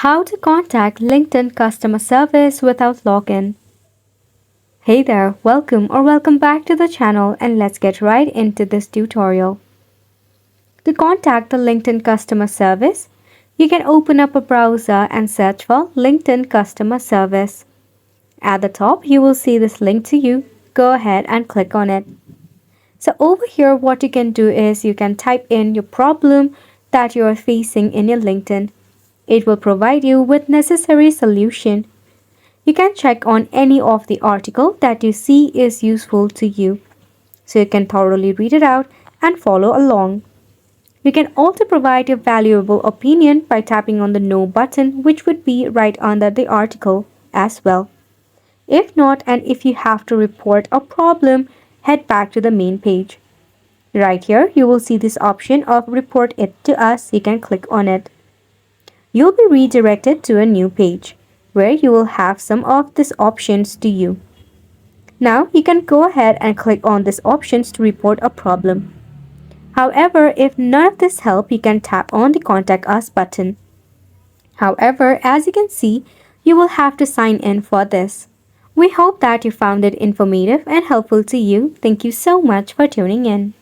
How to contact LinkedIn customer service without login. Hey there, welcome back to the channel, and let's get right into this tutorial. To contact the LinkedIn customer service, you can open up a browser and search for LinkedIn customer service. At the top, you will see this link to you. Go ahead and click on it. So over here, what you can do is you can type in your problem that you are facing in your LinkedIn. It will provide you with necessary solution. You can check on any of the article that you see is useful to you, so you can thoroughly read it out and follow along. You can also provide your valuable opinion by tapping on the No button, which would be right under the article as well. If not, and if you have to report a problem, head back to the main page. Right here, you will see this option of Report It to Us. You can click on it. You'll be redirected to a new page where you will have some of these options to you. Now you can go ahead and click on these options to report a problem. However, if none of this help, you can tap on the Contact Us button. However, as you can see, you will have to sign in for this. We hope that you found it informative and helpful to you. Thank you so much for tuning in.